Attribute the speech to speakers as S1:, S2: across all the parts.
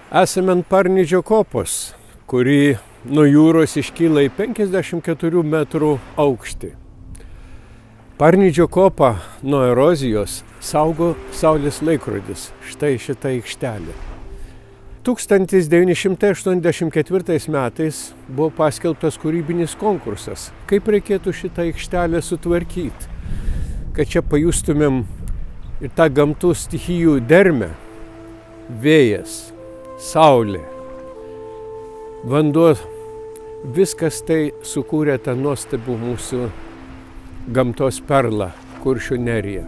S1: Esame ant Parnidžio kopos, kuri nuo jūros iškyla į 54 metrų aukštį. Parnidžio kopą nuo erozijos saugo Saulės laikrodis, štai šita aikštelė. 1984 metais buvo paskelbtas kūrybinis konkursas, kaip reikėtų šitą aikštelę sutvarkyti, kad čia pajustumėm ir tą gamtų stichijų dermę, vėjas, saulė, vanduo, viskas tai sukūrė tą nuostabų mūsų gamtos perlą Kuršių neriją.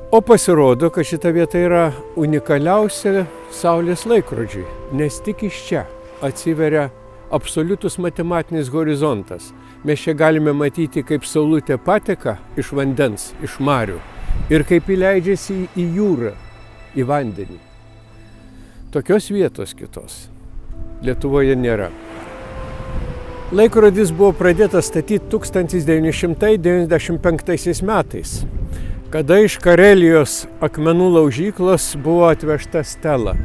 S1: O pasirodo, kad šita vieta yra unikaliausia Saulės laikrodžiui, nes tik iš čia atsiveria absoliutus matematinis horizontas. Mes čia galime matyti, kaip saulutė pateka iš vandens, iš marių ir kaip įleidžiasi į jūrą, į vandenį. Tokios vietos kitos Lietuvoje nėra. Laikrodis buvo pradėtas statyti 1995 metais, kada iš Karelijos akmenų laužyklos buvo atvežta stela.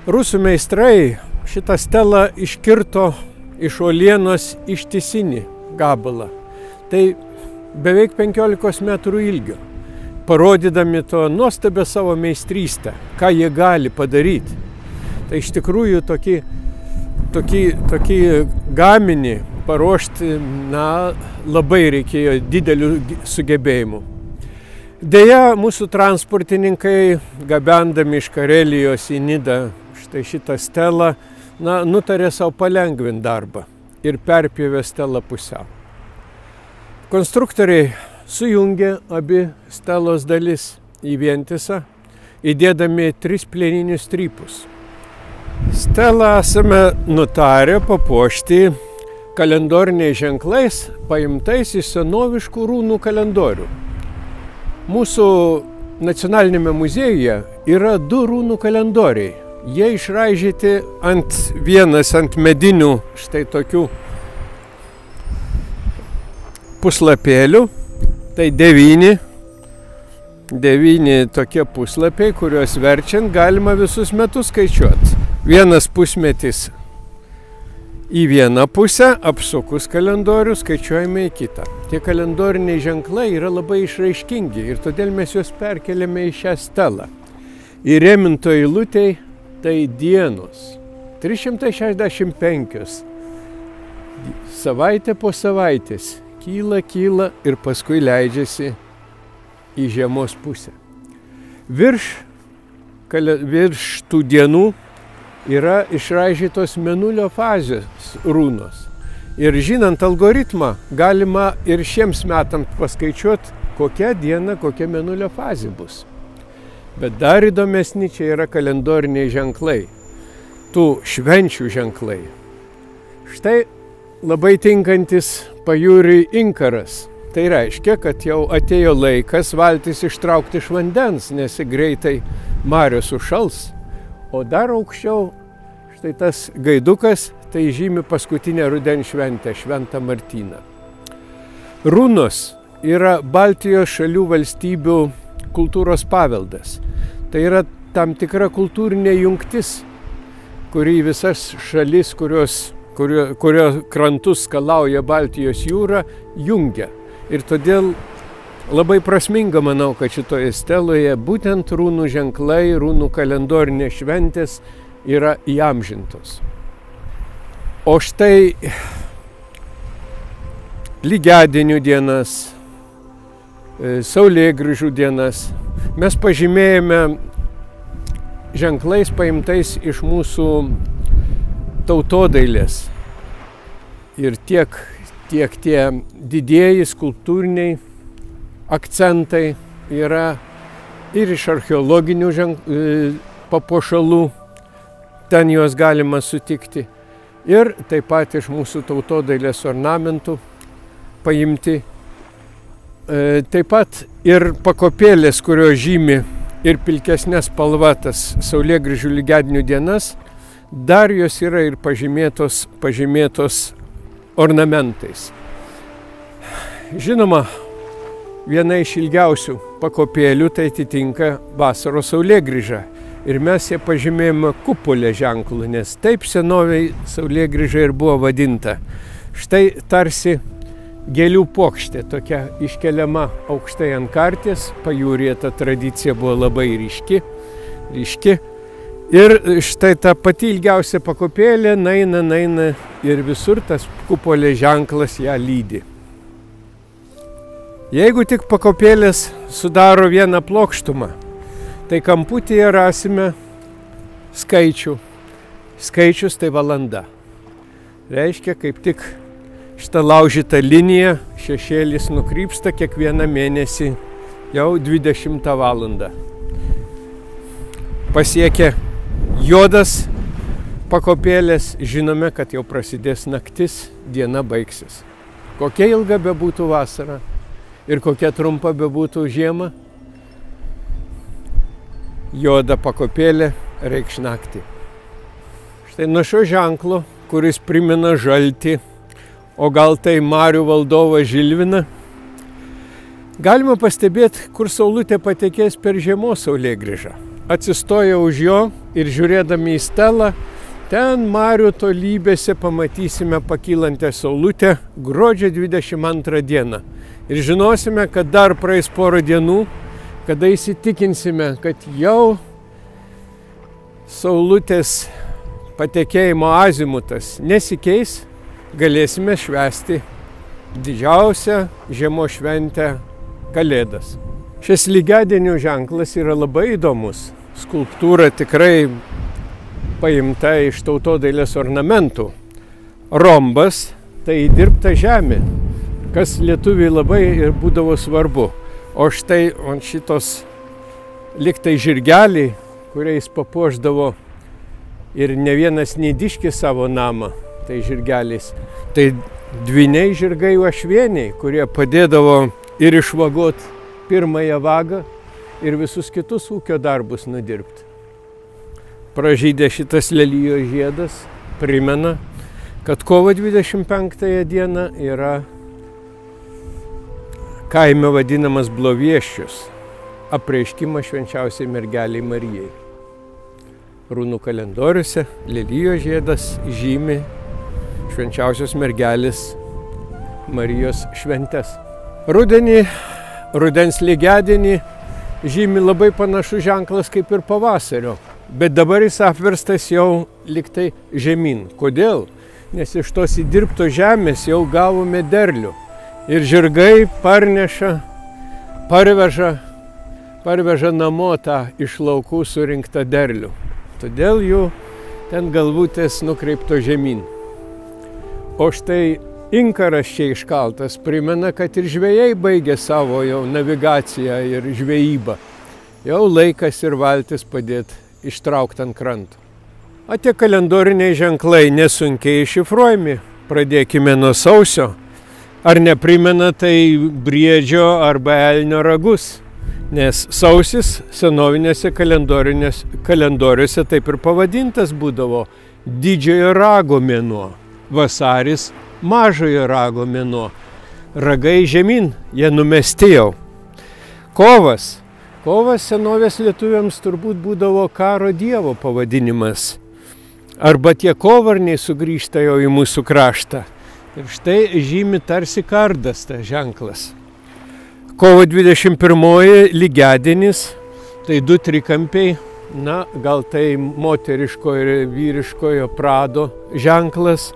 S1: Rusų meistrai šitą stelą iškirto iš uolienos ištisinį gabalą. Tai beveik 15 metrų ilgio, parodydami to nuostabią savo meistrystę, ką jie gali padaryti. Tai iš tikrųjų tokį gaminį paruošti, labai reikėjo didelių sugebėjimų. Deja, mūsų transportininkai, gabendami iš Karelijos į Nidą šitą stelą, nutarė savo palengvinti darbą ir perpjovė stelą pusiau. Konstruktoriai sujungė abi stelos dalis į vientisą, įdėdami 3 plieninius strypus. Stelą esame nutarę papuošti kalendoriniais ženklais, paimtais iš senoviškų rūnų kalendorių. Mūsų nacionalinėme muziejuje yra 2 rūnų kalendoriai. Jie išraižyti vienas ant medinių štai tokių puslapėlių. Tai 9 tokie puslapiai, kuriuos verčiant galima visus metus skaičiuoti. Vienas pusmetis į vieną pusę, apsukus kalendorių, skaičiuojame į kitą. Tie kalendoriniai ženklai yra labai išraiškingi ir todėl mes juos perkeliame į šią stelą. Įrėminto eilutei tai dienos, 365, savaitė po savaitės, kyla ir paskui leidžiasi į žiemos pusę. Virš tų dienų yra išraižytos mėnulio fazės runos. Ir žinant algoritmą, galima ir šiems metams paskaičiuoti, kokia diena, kokia mėnulio fazė bus. Bet dar įdomesni čia yra kalendoriniai ženklai, tų švenčių ženklai. Štai labai tinkantis pajūriui inkaras. Tai reiškia, kad jau atėjo laikas valtis ištraukti iš vandens, nes greitai marios užšals. O dar aukščiau, štai tas gaidukas, tai žymi paskutinę rudens šventę, Šventą Martyną. Runos yra Baltijos šalių valstybių kultūros paveldas. Tai yra tam tikra kultūrinė jungtis, kuri visas šalis, kurio krantus skalauja Baltijos jūra, jungia. Ir todėl labai prasminga, manau, kad šitoje steloje būtent rūnų ženklai, rūnų kalendorinės šventės yra įamžintos. O štai lygiadienių dienas, saulėgrįžų dienas mes pažymėjome ženklais paimtais iš mūsų tautodailės. Ir tiek tie didieji skulptūriniai akcentai yra ir iš archeologinių papuošalų, ten juos galima sutikti, ir taip pat iš mūsų tautodailės ornamentų paimti. Taip pat ir pakopėlės, kurios žymi ir pilkesnės spalvatas saulėgrįžų lygiadienių dienas, dar jos yra ir pažymėtos ornamentais. Žinoma, viena iš ilgiausių pakopėlių tai atitinka vasaros saulėgrįžą. ir mes ją pažymėjome kupolė ženklu, nes taip senoviai Saulėgrįža ir buvo vadinta. Štai tarsi gėlių puokštė, tokia iškeliama aukštai ant karties, pajūryje ta tradicija buvo labai ryški. Ir štai ta pati ilgiausia pakopėlė naina ir visur tas kupolė ženklas ją lydi. Jeigu tik pakopėlės sudaro vieną plokštumą, tai kamputyje rasime skaičių. Skaičius tai valanda. Reiškia, kaip tik šitą laužytą liniją šešėlis nukrypsta kiekvieną mėnesį jau 20 valandą. Pasiekę juodas pakopėlės, žinome, kad jau prasidės naktis, diena baigsis. Kokia ilga bebūtų vasara ir kokia trumpa bebūtų žiema, juoda pakopėlė reikš naktį. Štai nuo šio ženklo, kuris primena žaltį, o gal tai marių valdovą Žilviną, galima pastebėti, kur saulutė patekės per žiemos Saulėgrįžą. Atsistoję už jo ir žiūrėdami į stelą, ten marių tolybėse pamatysime pakylantę saulutę gruodžio 22 dieną. Ir žinosime, kad dar praeis porą dienų, kada įsitikinsime, kad jau saulutės patekėjimo azimutas nesikeis, galėsime švęsti didžiausią žiemos šventę Kalėdas. Šis lygiadienių ženklas yra labai įdomus. Skulptūra tikrai paimta iš tautodailės ornamentų. Rombas tai įdirbta žemė, kas lietuviai labai ir būdavo svarbu. O štai ant šitos liktai žirgeliai, kuriais papuošdavo ir ne vienas nidiškis savo namą, tai žirgeliais. Tai dviniai žirgai uošvieniai, kurie padėdavo ir išvagot pirmąją vagą ir visus kitus ūkio darbus nudirbti. Pražydė šitas lelijos žiedas primena, kad kovo 25 dieną yra kaime vadinamas Blovieščius, apreiškimas švenčiausiai mergeliai Marijai. Runų kalendoriuose lelijos žiedas žymi švenčiausios mergelės Marijos šventes. Rudenį, rudens lygiadienį žymi labai panašus ženklas kaip ir pavasario, bet dabar jis apverstas jau liktai žemyn. Kodėl? Nes iš tos įdirbtos žemės jau gavome derlių. Ir žirgai parveža namo tą iš laukų surinktą derlių. Todėl jų ten galvutės nukreipto žemyn. O štai inkaras čia iškaltas primena, kad ir žvejai baigė savo jau navigaciją ir žvejybą. Jau laikas ir valtis padėti ištraukti ant kranto. O tie kalendoriniai ženklai nesunkiai iššifruojami. Pradėkime nuo sausio. Ar neprimena tai briedžio arba elnio ragus? Nes sausis senovinėse kalendoriuose taip ir pavadintas būdavo didžiojo rago mėnuo. Vasaris mažojo rago mėnuo. Ragai žemyn, jie numesti jau. Kovas senovės lietuviams turbūt būdavo karo dievo pavadinimas. Arba tie kovarniai sugrįžta jau į mūsų kraštą. Ir štai žymi tarsi kardas tas ženklas. Kovo 21 lygiadienis, tai du trikampiai, gal tai moteriško ir vyriškojo prado ženklas.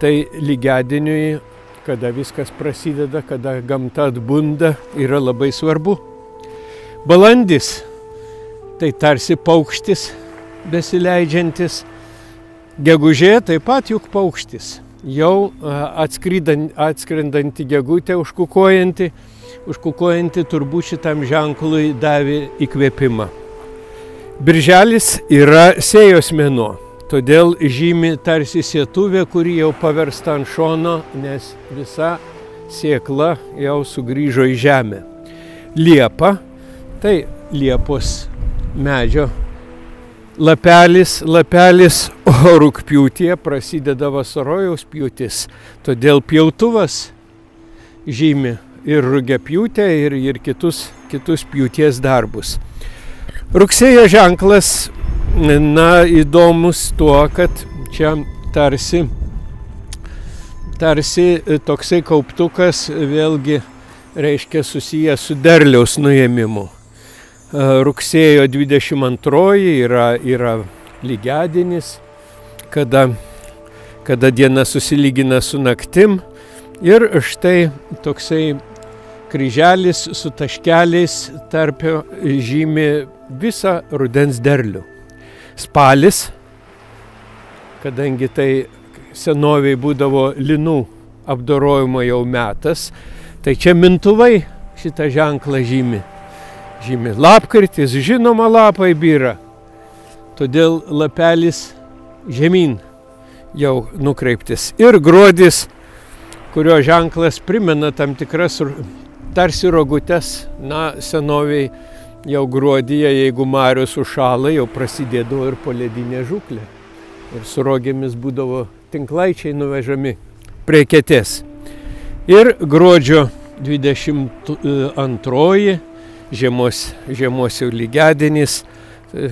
S1: Tai lygiadieniui, kada viskas prasideda, kada gamta atbunda, yra labai svarbu. Balandis, tai tarsi paukštis besileidžiantis. Gegužė taip pat juk paukštis. Jau atskrendanti gegutė užkukuojanti turbūt šitam ženklui davė įkvėpimą. Birželis yra sėjos mėnuo. Todėl žymi tarsi sietuvė, kuri jau paversta ant šono, nes visa sėkla jau sugrįžo į žemę. Liepa, tai liepos medžio lapelis, o rugpjūtyje prasideda vasarojaus pjūtis. Todėl pjautuvas žymi ir rugiapjūtę, ir kitus pjūties darbus. Rugsėjo ženklas, na, įdomus tuo, kad čia tarsi toksai kauptukas vėlgi reiškia susijęs su derliaus nuėmimu. Rugsėjo 22 yra lygiadienis, kada diena susilygina su naktim. Ir štai toksai kryželis su taškeliais tarpio žymi visą rudens derlių. Spalis, kadangi tai senoviai būdavo linų apdorojimo jau metas, tai čia mintuvai šitą ženklą žymi. Lapkritis, žinoma, lapai byra, todėl lapelis žemyn jau nukreiptis. Ir gruodis, kurio ženklas primena tam tikras tarsi rogutes, na, senoviai jau gruodyje, jeigu marios užšąla, jau prasidėdavo ir poledinė žūklė. Ir su rogėmis būdavo tinklaičiai nuvežami prie Ketės. Ir gruodžio 22 žiemos jau lygiadienis,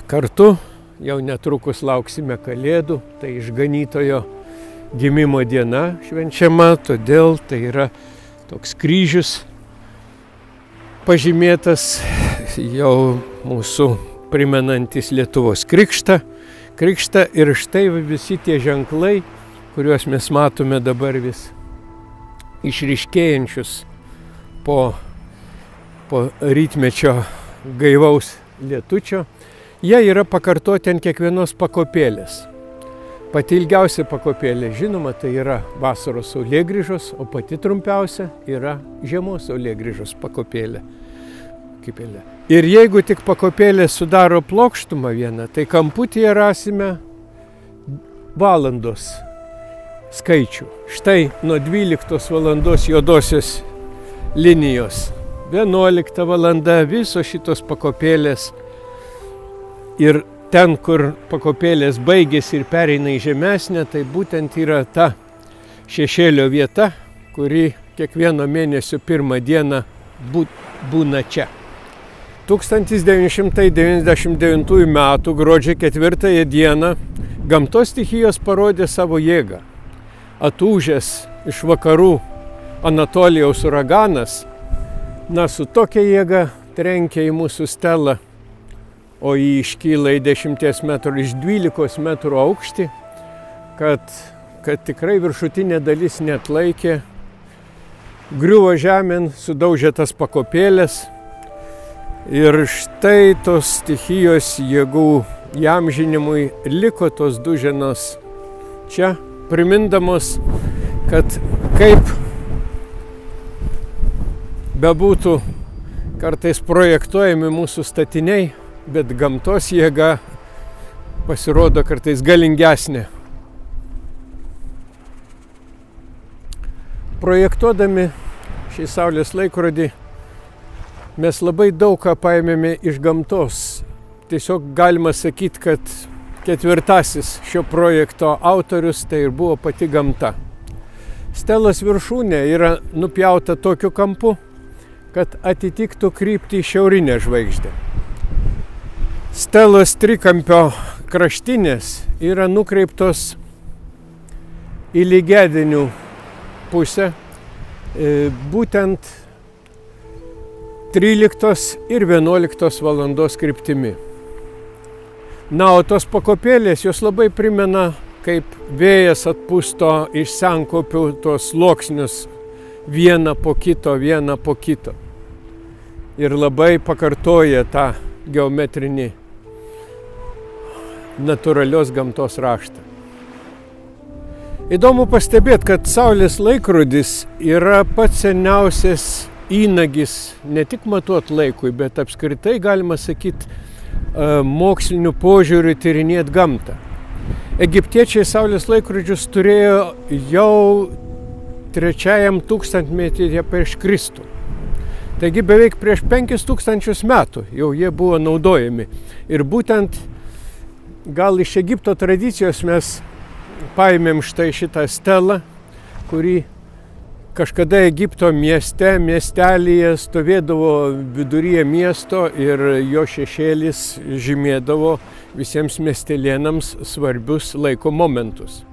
S1: kartu jau netrukus lauksime Kalėdų, tai Išganytojo gimimo diena švenčiama, todėl tai yra toks kryžius pažymėtas jau mūsų primenantis Lietuvos krikštą. Ir štai visi tie ženklai, kuriuos mes matome dabar vis išryškėjančius po rytmečio gaivaus lietučio, jie yra pakartoti ant kiekvienos pakopėlės. Pati ilgiausia pakopėlė, žinoma, tai yra vasaros saulėgrįžos, o pati trumpiausia yra žiemos saulėgrįžos pakopėlė. Ir jeigu tik pakopėlė sudaro plokštumą vieną, tai kamputyje rasime valandos skaičių. Štai nuo 12 valandos juodosios linijos, 11 valanda, visos šitos pakopėlės. Ir ten, kur pakopėlės baigėsi ir pereina į žemesnę, tai būtent yra ta šešėlio vieta, kuri kiekvieno mėnesio pirmą dieną būna čia. 1999 m. gruodžio 4 dieną gamtos stichijos parodė savo jėgą. Atūžęs iš vakarų Anatolijaus uraganas, na, su tokia jėga trenkia į mūsų stelą, o jį iškyla į 10 metrų iš 12 metrų aukštį, kad tikrai viršutinė dalis neatlaikė, griuvo žemėn, sudaužė tas pakopėlės. Ir štai tos stichijos jėgų įamžinimui liko tos duženos čia, primindamos, kad kaip bebūtų kartais projektuojami mūsų statiniai, bet gamtos jėga pasirodo kartais galingesnė. Projektuodami šį saulės laikrodį mes labai daug ką paėmėme iš gamtos. Tiesiog galima sakyti, kad ketvirtasis šio projekto autorius tai ir buvo pati gamta. Stelos viršūnė yra nupjauta tokiu kampu, kad atitiktų kryptį į šiaurinę žvaigždę. Stelos trikampio kraštinės yra nukreiptos į lygiadienių pusę, būtent 13 ir 11 valandos kryptimi. Na, o tos pakopėlės jos labai primena, kaip vėjas atpusto iš senkaupių tos sluoksnius vieną po kito. Ir labai pakartoja tą geometrinį natūralios gamtos raštą. Įdomu pastebėti, kad saulės laikrodis yra pats seniausias įnagis ne tik matuot laikui, bet apskritai galima sakyti moksliniu požiūriu tyrinėti gamtą. Egiptiečiai saulės laikrodžius turėjo jau 3 tūkstantmetyje prieš Kristų. Taigi beveik prieš 5000 metų jau jie buvo naudojami. Ir būtent gal iš Egipto tradicijos mes paėmėm štai šitą stelą, kuri Kažkada Egipto miestelyje stovėdavo viduryje miesto ir jo šešėlis žymėdavo visiems miestelėnams svarbius laiko momentus.